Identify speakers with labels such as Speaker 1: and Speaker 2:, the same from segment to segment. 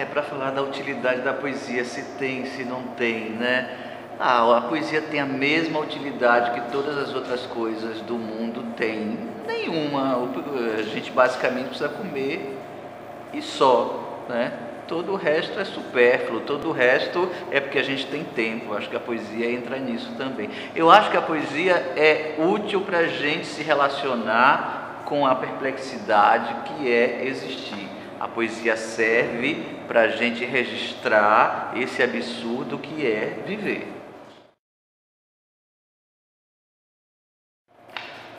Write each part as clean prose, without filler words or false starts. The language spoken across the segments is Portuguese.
Speaker 1: para falar da utilidade da poesia, se tem, se não tem, né? A poesia tem a mesma utilidade que todas as outras coisas do mundo têm. Nenhuma. A gente basicamente precisa comer e só, né? Todo o resto é supérfluo, todo o resto é porque a gente tem tempo. Acho que a poesia entra nisso também. Eu acho que a poesia é útil para a gente se relacionar com a perplexidade que é existir. A poesia serve para a gente registrar esse absurdo que é viver.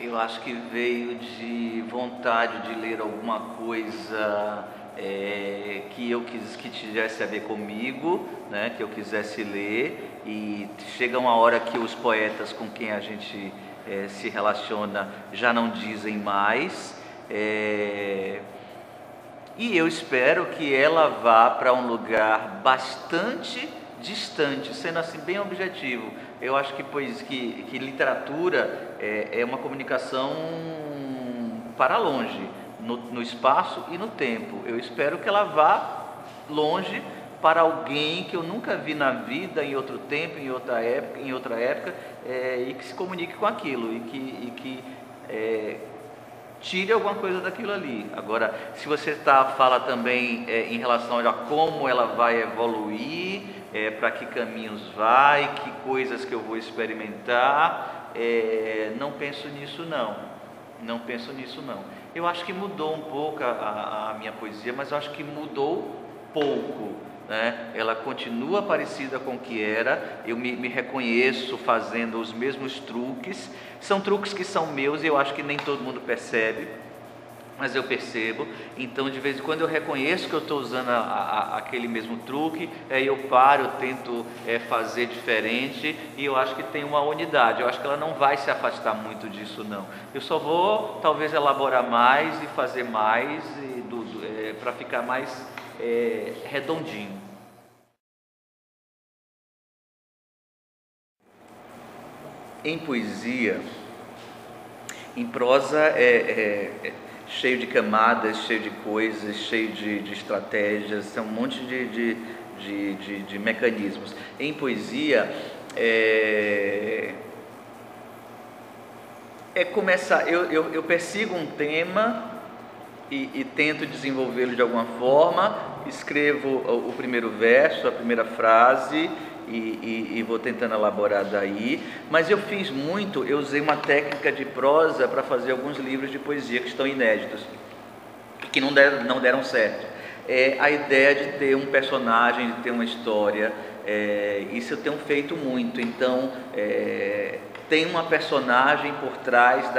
Speaker 1: Eu acho que veio de vontade de ler alguma coisa que tivesse a ver comigo, né? Que eu quisesse ler, e chega uma hora que os poetas com quem a gente se relaciona já não dizem mais, e eu espero que ela vá para um lugar bastante distante, sendo assim bem objetivo. Eu acho que literatura é uma comunicação para longe, no espaço e no tempo. Eu espero que ela vá longe para alguém que eu nunca vi na vida, em outro tempo, em outra época, e que se comunique com aquilo, e que tire alguma coisa daquilo ali. Agora, se você fala também em relação a como ela vai evoluir, para que caminhos vai, que coisas que eu vou experimentar, não penso nisso não. Não penso nisso não. Eu acho que mudou um pouco a minha poesia, mas eu acho que mudou pouco, né? Ela continua parecida com o que era. Eu me reconheço fazendo os mesmos truques. São truques que são meus e eu acho que nem todo mundo percebe, mas eu percebo. Então, de vez em quando eu reconheço que eu estou usando aquele mesmo truque, aí eu paro, eu tento fazer diferente, e eu acho que tem uma unidade. Eu acho que ela não vai se afastar muito disso não. Eu só vou talvez elaborar mais e fazer mais, para ficar mais redondinho. Em poesia, em prosa cheio de camadas, cheio de coisas, cheio de estratégias, tem um monte de mecanismos. Em poesia começar, eu persigo um tema e tento desenvolvê-lo de alguma forma, escrevo o primeiro verso, a primeira frase, e vou tentando elaborar daí. Mas eu usei uma técnica de prosa para fazer alguns livros de poesia que estão inéditos, que não deram certo. A ideia de ter um personagem, de ter uma história, isso eu tenho feito muito. Então, tem uma personagem por trás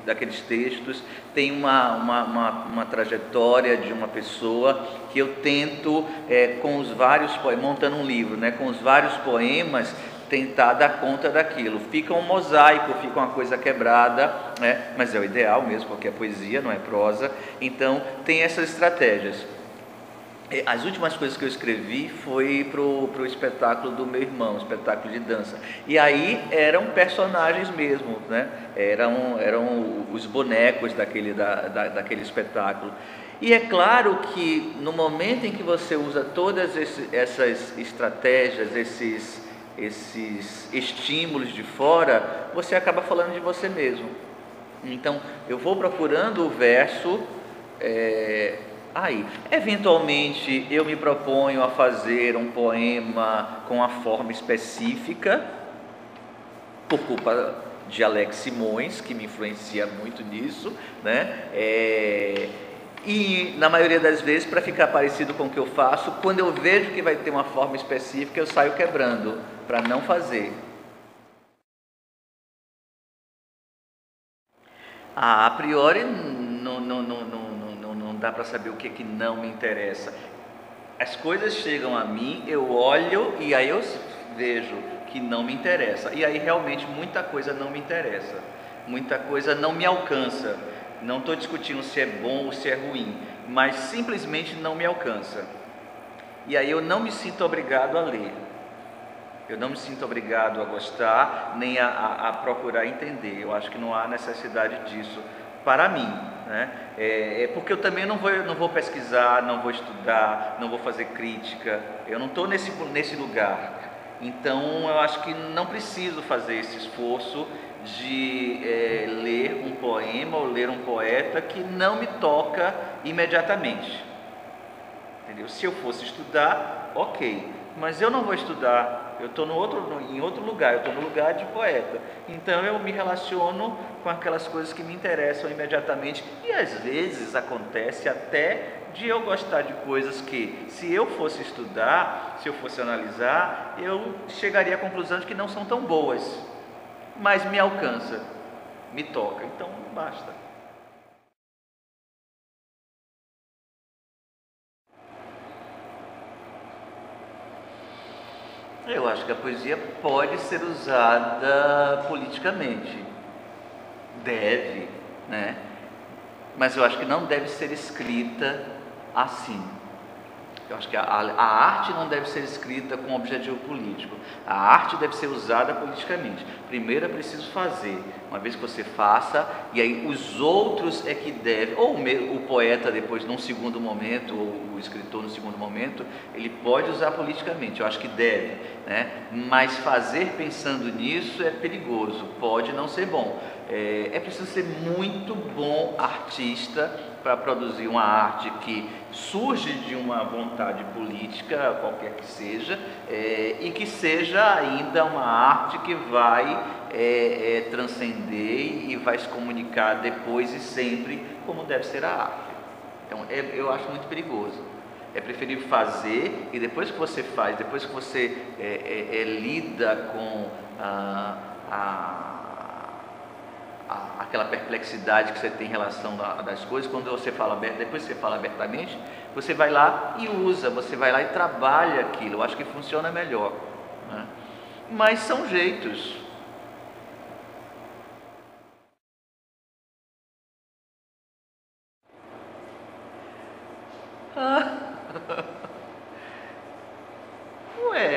Speaker 1: daqueles textos, tem uma trajetória de uma pessoa que eu tento, com os vários poemas, montando um livro, né, com os vários poemas, tentar dar conta daquilo. Fica um mosaico, fica uma coisa quebrada, né, mas é o ideal mesmo, porque é poesia, não é prosa. Então, tem essas estratégias. As últimas coisas que eu escrevi foi pro espetáculo do meu irmão, espetáculo de dança. E aí eram personagens mesmo, né? Eram os bonecos daquele espetáculo. E é claro que no momento em que você usa todas essas estratégias, esses estímulos de fora, você acaba falando de você mesmo. Então, eu vou procurando o verso. Aí, eventualmente, eu me proponho a fazer um poema com a forma específica, por culpa de Alex Simões, que me influencia muito nisso, né? E na maioria das vezes, para ficar parecido com o que eu faço, quando eu vejo que vai ter uma forma específica, eu saio quebrando, para não fazer. A priori, não dá para saber o que não me interessa. As coisas chegam a mim, eu olho e aí eu vejo que não me interessa. E aí realmente muita coisa não me interessa, muita coisa não me alcança. Não estou discutindo se é bom ou se é ruim, mas simplesmente não me alcança. E aí eu não me sinto obrigado a ler. Eu não me sinto obrigado a gostar, nem a procurar entender. Eu acho que não há necessidade disso para mim. né? Porque eu também não vou pesquisar, não vou estudar, não vou fazer crítica, eu não estou nesse lugar. Então eu acho que não preciso fazer esse esforço de ler um poema ou ler um poeta que não me toca imediatamente, entendeu? Se eu fosse estudar, ok, mas eu não vou estudar, eu estou em outro lugar, eu estou no lugar de poeta, então eu me relaciono com aquelas coisas que me interessam imediatamente, e às vezes acontece até de eu gostar de coisas que, se eu fosse estudar, se eu fosse analisar, eu chegaria à conclusão de que não são tão boas, mas me alcança, me toca, então basta. Eu acho que a poesia pode ser usada politicamente, deve, né? Mas eu acho que não deve ser escrita assim. Eu acho que a arte não deve ser escrita com objetivo político. A arte deve ser usada politicamente. Primeiro é preciso fazer. Uma vez que você faça, e aí os outros é que devem, ou o poeta depois num segundo momento, ou o escritor no segundo momento, ele pode usar politicamente. Eu acho que deve, né? Mas fazer pensando nisso é perigoso, pode não ser bom. É preciso ser muito bom artista para produzir uma arte que surge de uma vontade política, qualquer que seja, e que seja ainda uma arte que vai transcender e vai se comunicar depois e sempre como deve ser a arte. Então eu acho muito perigoso. É preferível fazer, e depois que você faz, depois que você lida com aquela perplexidade que você tem em relação das coisas, quando você fala, depois que você fala abertamente, você vai lá e usa, você vai lá e trabalha aquilo. Eu acho que funciona melhor, né? Mas são jeitos.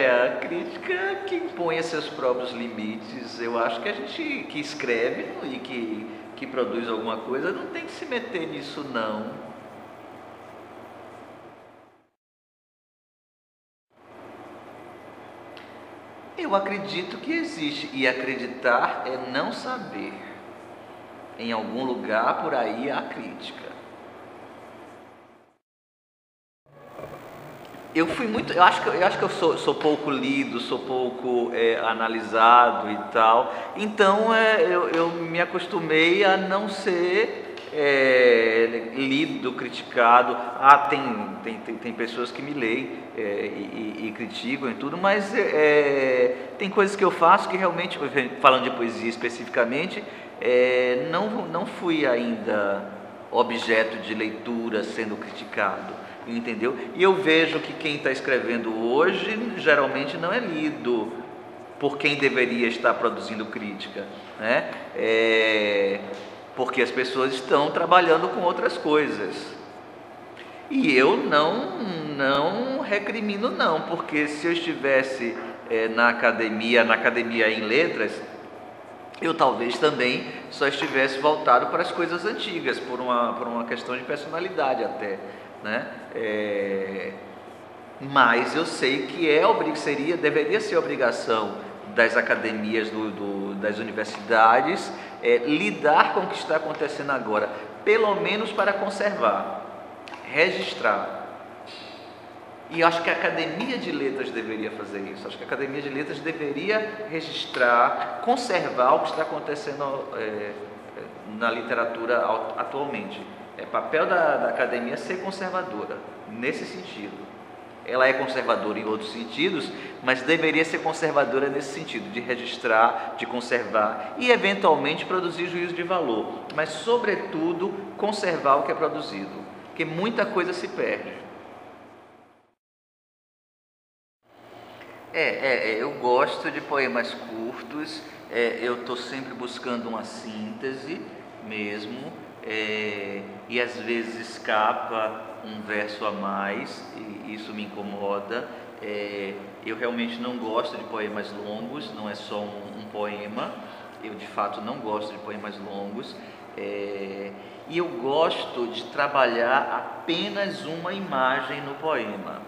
Speaker 1: A crítica que impõe seus próprios limites. Eu acho que a gente que escreve e que produz alguma coisa não tem que se meter nisso, não. Eu acredito que existe, e acreditar é não saber. Em algum lugar por aí há crítica. Eu acho que eu sou pouco lido, sou pouco analisado e tal. Então eu me acostumei a não ser lido, criticado. Tem pessoas que me leem e criticam e tudo, mas tem coisas que eu faço que realmente, falando de poesia especificamente, não fui ainda objeto de leitura sendo criticado. Entendeu? E eu vejo que quem está escrevendo hoje geralmente não é lido por quem deveria estar produzindo crítica, né? Porque as pessoas estão trabalhando com outras coisas. E eu não recrimino não, porque se eu estivesse na academia em letras, eu talvez também só estivesse voltado para as coisas antigas, por uma questão de personalidade até, né? Mas eu sei que deveria ser obrigação das academias, das universidades, lidar com o que está acontecendo agora, pelo menos para conservar, registrar. E acho que a Academia de Letras deveria fazer isso. Acho que a Academia de Letras deveria registrar, conservar o que está acontecendo na literatura atualmente. É papel da academia ser conservadora, nesse sentido. Ela é conservadora em outros sentidos, mas deveria ser conservadora nesse sentido, de registrar, de conservar e, eventualmente, produzir juízo de valor. Mas, sobretudo, conservar o que é produzido, porque muita coisa se perde. Eu gosto de poemas curtos, eu estou sempre buscando uma síntese mesmo, e às vezes escapa um verso a mais, e isso me incomoda. Eu realmente não gosto de poemas longos, não é só um poema, eu de fato não gosto de poemas longos. E eu gosto de trabalhar apenas uma imagem no poema.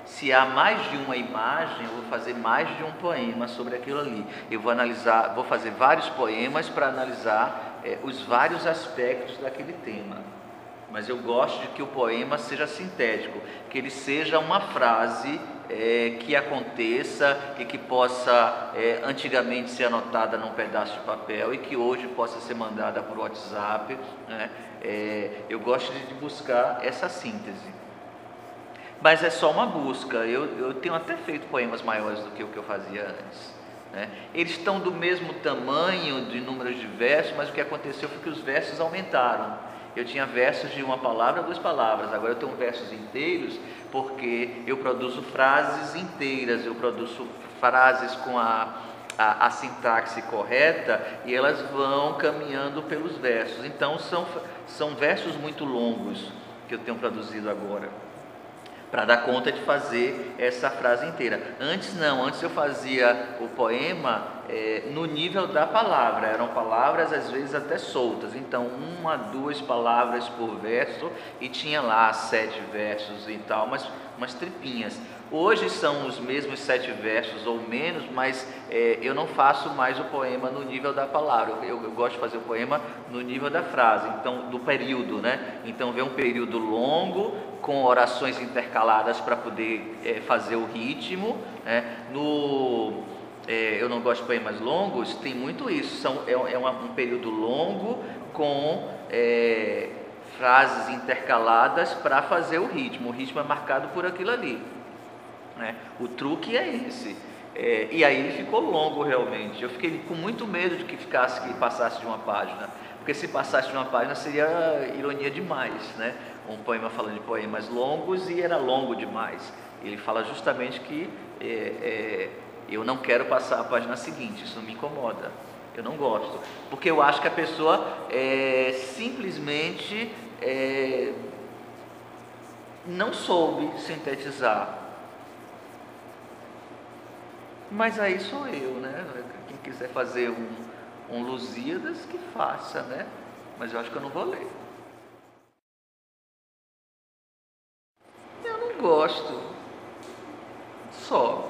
Speaker 1: Se há mais de uma imagem, eu vou fazer mais de um poema sobre aquilo ali. Eu vou fazer vários poemas para analisar os vários aspectos daquele tema. Mas eu gosto de que o poema seja sintético, que ele seja uma frase que aconteça e que possa antigamente ser anotada num pedaço de papel e que hoje possa ser mandada por WhatsApp, né? Eu gosto de buscar essa síntese. Mas é só uma busca. Eu tenho até feito poemas maiores do que o que eu fazia antes, né? Eles estão do mesmo tamanho de números de versos, mas o que aconteceu foi que os versos aumentaram. Eu tinha versos de uma palavra, 2 palavras, agora eu tenho versos inteiros, porque eu produzo frases inteiras, eu produzo frases com a sintaxe correta e elas vão caminhando pelos versos. Então são versos muito longos que eu tenho produzido agora, para dar conta de fazer essa frase inteira. Antes não, antes eu fazia o poema no nível da palavra, eram palavras às vezes até soltas, então 1 a 2 palavras por verso e tinha lá 7 versos e tal, umas tripinhas. Hoje são os mesmos 7 versos ou menos, mas eu não faço mais o poema no nível da palavra, eu gosto de fazer o poema no nível da frase, então do período, né? Então vem um período longo, com orações intercaladas para poder fazer o ritmo, né? Eu não gosto de poemas longos, tem muito isso, um período longo com frases intercaladas para fazer o ritmo é marcado por aquilo ali, né? O truque é esse. E aí ele ficou longo realmente, eu fiquei com muito medo de que passasse de uma página, porque se passasse de uma página seria ironia demais, né? Um poema falando de poemas longos e era longo demais. Ele fala justamente que eu não quero passar a página seguinte, isso me incomoda, eu não gosto, porque eu acho que a pessoa simplesmente não soube sintetizar. Mas aí sou eu, né? Quem quiser fazer um Lusíadas, que faça, né? Mas eu acho que eu não vou ler. Eu não gosto. Só.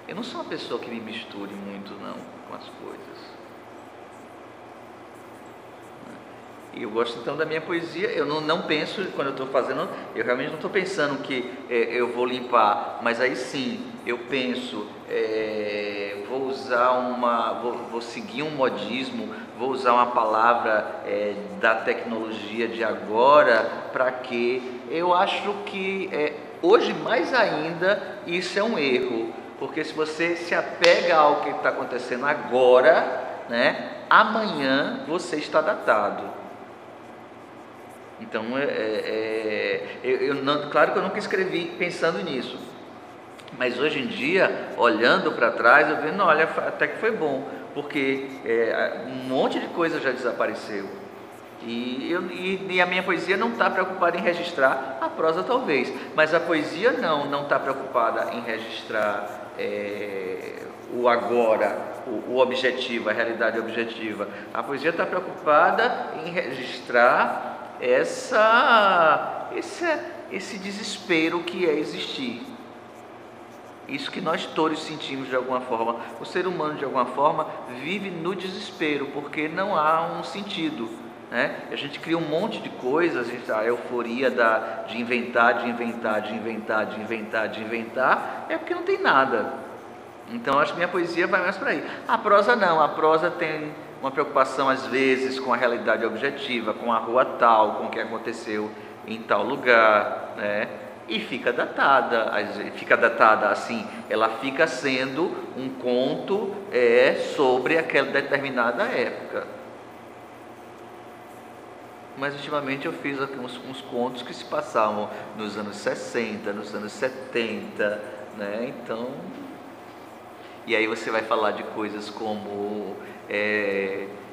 Speaker 1: Eu não sou uma pessoa que me misture muito, não, com as coisas. E eu gosto então da minha poesia. Eu não penso, quando eu estou fazendo, eu realmente não estou pensando que eu vou limpar, mas aí sim, eu penso, vou usar vou seguir um modismo, vou usar uma palavra da tecnologia de agora, para que eu acho que hoje mais ainda isso é um erro, porque se você se apega ao que está acontecendo agora, né, amanhã você está datado. Então, claro que eu nunca escrevi pensando nisso, mas hoje em dia, olhando para trás, eu vejo, olha, até que foi bom, porque um monte de coisa já desapareceu, e a minha poesia não está preocupada em registrar, a prosa talvez, mas a poesia não está preocupada em registrar o agora, o objetivo, a realidade objetiva. A poesia está preocupada em registrar esse desespero que é existir, isso que nós todos sentimos de alguma forma. O ser humano de alguma forma vive no desespero, porque não há um sentido, né? A gente cria um monte de coisas, a euforia de inventar, é porque não tem nada. Então acho que minha poesia vai mais para aí. A prosa não, a prosa tem uma preocupação às vezes com a realidade objetiva, com a rua tal, com o que aconteceu em tal lugar, né? E fica datada assim, ela fica sendo um conto sobre aquela determinada época. Mas ultimamente eu fiz aqui uns contos que se passavam nos anos 60, nos anos 70, né? Então, e aí você vai falar de coisas como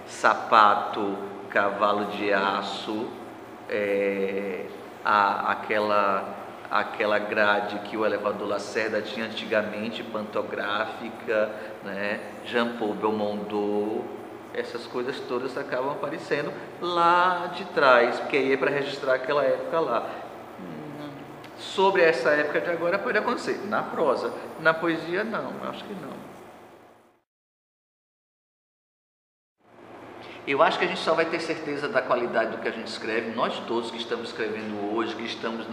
Speaker 1: sapato, cavalo de aço, aquela grade que o elevador Lacerda tinha antigamente, pantográfica, né? Jean Paul Belmondo, essas coisas todas acabam aparecendo lá de trás, porque aí é para registrar aquela época lá. Sobre essa época de agora pode acontecer, na prosa. Na poesia não, acho que não. Eu acho que a gente só vai ter certeza da qualidade do que a gente escreve, nós todos que estamos escrevendo hoje, que estamos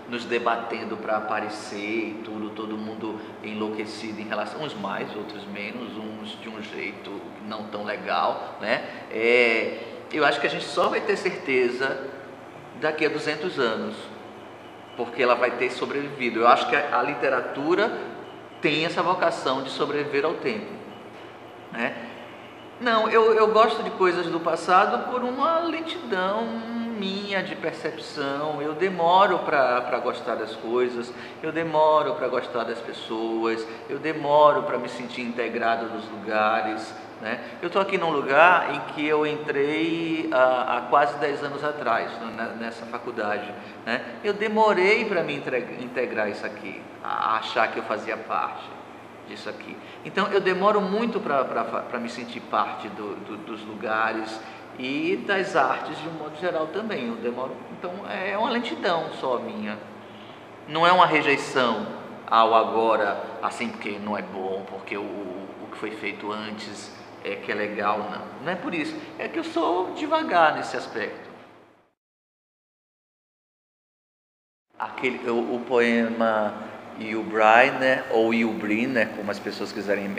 Speaker 1: nos debatendo para aparecer e tudo, todo mundo enlouquecido em relação, uns mais, outros menos, uns de um jeito não tão legal, né? Eu acho que a gente só vai ter certeza daqui a 200 anos, porque ela vai ter sobrevivido. Eu acho que a literatura tem essa vocação de sobreviver ao tempo, né? Não, eu gosto de coisas do passado por uma lentidão minha de percepção. Eu demoro para gostar das coisas, eu demoro para gostar das pessoas, eu demoro para me sentir integrado nos lugares, né? Eu estou aqui num lugar em que eu entrei há quase 10 anos atrás, nessa faculdade, né? Eu demorei para me integrar isso aqui, a achar que eu fazia parte disso aqui. Então eu demoro muito para me sentir parte dos lugares e das artes de um modo geral também. Eu demoro, então é uma lentidão só minha. Não é uma rejeição ao agora, assim porque não é bom, porque o que foi feito antes é que é legal, não. Não é por isso. É que eu sou devagar nesse aspecto. O poema Yubrai, né, ou Yubri, né, como as pessoas quiserem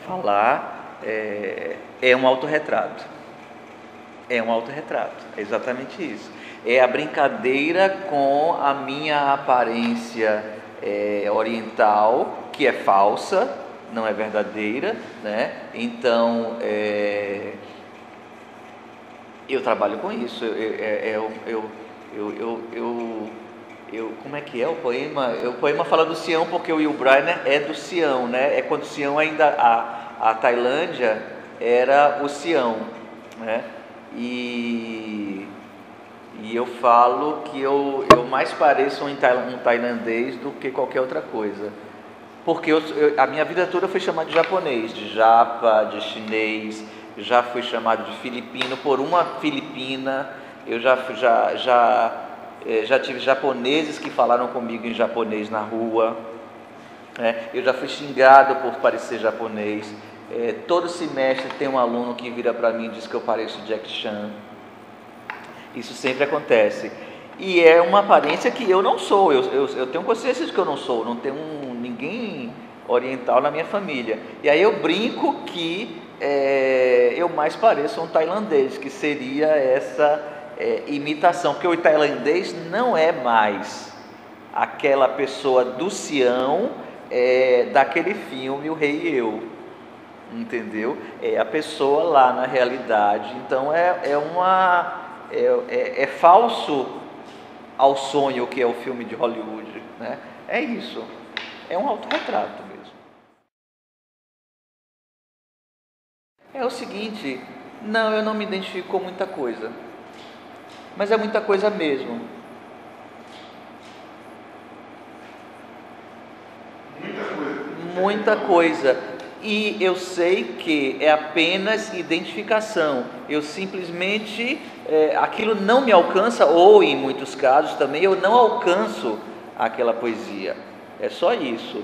Speaker 1: falar, é um autorretrato. É um autorretrato, é exatamente isso. É a brincadeira com a minha aparência oriental, que é falsa, não é verdadeira, né? Então, eu trabalho com isso. Como é que é o poema? O poema fala do Sião porque o Yubrai, né, é do Sião, né? É quando o Sião ainda, a Tailândia era o Sião, né? E eu falo que eu mais pareço um tailandês do que qualquer outra coisa. Porque a minha vida toda foi chamado de japonês, de japa, de chinês, já fui chamado de filipino por uma filipina, eu já tive japoneses que falaram comigo em japonês na rua, eu já fui xingado por parecer japonês. Todo semestre tem um aluno que vira para mim e diz que eu pareço Jack Chan. Isso sempre acontece. E é uma aparência que eu não sou, eu tenho consciência de que eu não sou, não tenho ninguém oriental na minha família. E aí eu brinco que eu mais pareço um tailandês, que seria essa imitação, porque o tailandês não é mais aquela pessoa do Sião daquele filme O Rei e Eu, entendeu? É a pessoa lá na realidade. Então é falso ao sonho que é o filme de Hollywood, né? É isso, é um autorretrato mesmo. É o seguinte, não, eu não me identifico com muita coisa, mas é muita coisa mesmo. Muita coisa. E eu sei que é apenas identificação. Eu simplesmente, aquilo não me alcança, ou em muitos casos também, eu não alcanço aquela poesia. É só isso.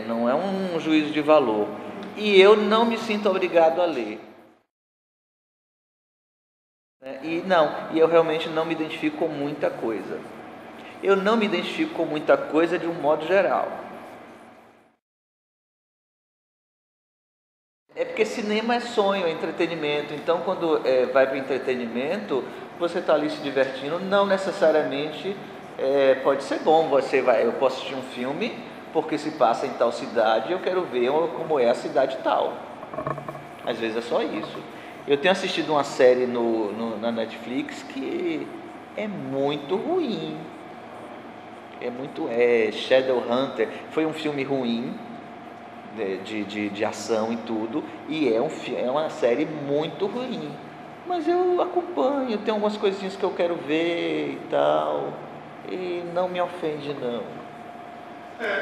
Speaker 1: Não é um juízo de valor. E eu não me sinto obrigado a ler. E eu realmente não me identifico com muita coisa. Eu não me identifico com muita coisa de um modo geral. É porque cinema é sonho, é entretenimento. Então, quando vai para o entretenimento, você está ali se divertindo. Não necessariamente pode ser bom. Eu posso assistir um filme porque se passa em tal cidade e eu quero ver como é a cidade tal. Às vezes é só isso. Eu tenho assistido uma série na Netflix que é muito ruim. Shadowhunter. Foi um filme ruim. De ação e tudo, e é uma série muito ruim, mas eu acompanho, tem algumas coisinhas que eu quero ver e tal, e não me ofende não.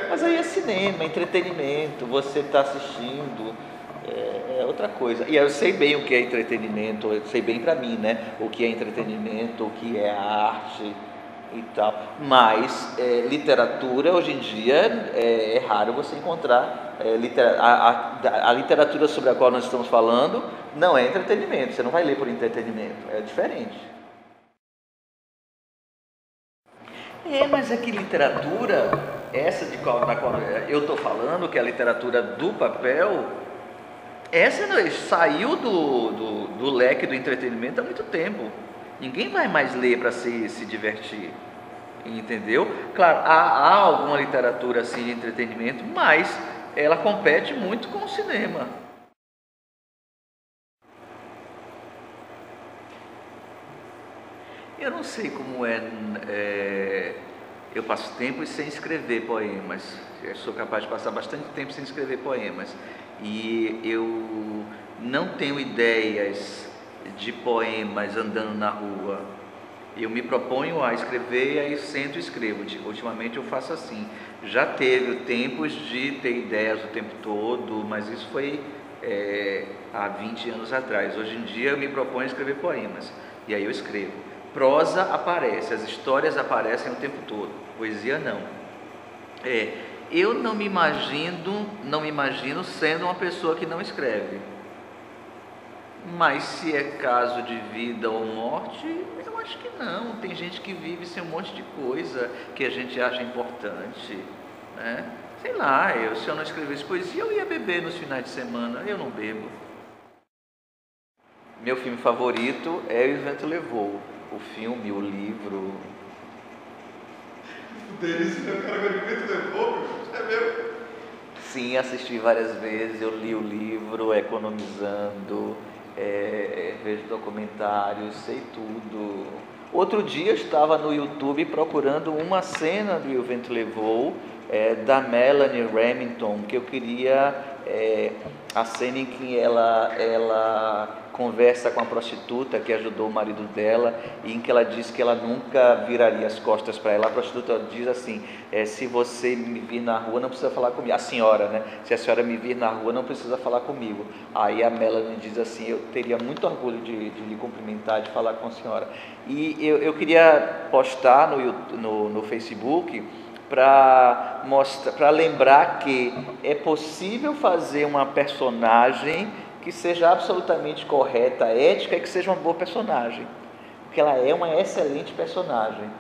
Speaker 1: Mas aí é cinema, entretenimento, você está assistindo, é outra coisa. E eu sei bem o que é entretenimento, eu sei bem para mim, né? O que é entretenimento, o que é arte e tal. Mas literatura, hoje em dia, é raro você encontrar. A literatura sobre a qual nós estamos falando não é entretenimento, você não vai ler por entretenimento, é diferente. Mas é que literatura, da qual eu estou falando, que é a literatura do papel, essa saiu do leque do entretenimento há muito tempo. Ninguém vai mais ler para se divertir, entendeu? Claro, há alguma literatura assim de entretenimento, mas ela compete muito com o cinema. Eu não sei como eu passo tempo sem escrever poemas. Eu sou capaz de passar bastante tempo sem escrever poemas. E eu não tenho ideias de poemas andando na rua. Eu me proponho a escrever e aí sento e escrevo. Ultimamente eu faço assim. Já teve tempos de ter ideias o tempo todo, mas isso foi há 20 anos atrás. Hoje em dia eu me proponho a escrever poemas. E aí eu escrevo. Prosa aparece, as histórias aparecem o tempo todo. Poesia não. Eu não me imagino sendo uma pessoa que não escreve. Mas se é caso de vida ou morte, eu acho que não. Tem gente que vive sem um monte de coisa que a gente acha importante, né? Sei lá, se eu não escrevesse poesia, eu ia beber nos finais de semana. Eu não bebo. Meu filme favorito é O Vento Levou. O filme, o livro.
Speaker 2: O Denis, meu cara, O Vento Levou, é meu.
Speaker 1: Sim, assisti várias vezes, eu li o livro, economizando, vejo documentários, sei tudo. Outro dia eu estava no YouTube procurando uma cena do O Vento Levou, da Melanie Remington, que eu queria a cena em que ela conversa com a prostituta que ajudou o marido dela e em que ela diz que ela nunca viraria as costas para ela. A prostituta diz assim, se você me vir na rua não precisa falar comigo, a senhora, né? Se a senhora me vir na rua não precisa falar comigo. Aí a Melanie diz assim, eu teria muito orgulho de lhe cumprimentar, de falar com a senhora. E eu queria postar no Facebook para lembrar que é possível fazer uma personagem que seja absolutamente correta, ética e que seja uma boa personagem, porque ela é uma excelente personagem,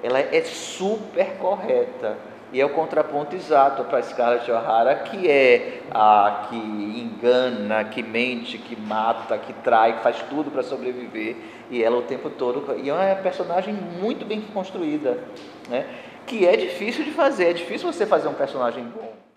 Speaker 1: ela é super correta e é o contraponto exato para a Scarlett O'Hara, que é a que engana, que mente, que mata, que trai, que faz tudo para sobreviver, e ela o tempo todo, e é uma personagem muito bem construída, né? Que é difícil de fazer, é difícil você fazer um personagem bom.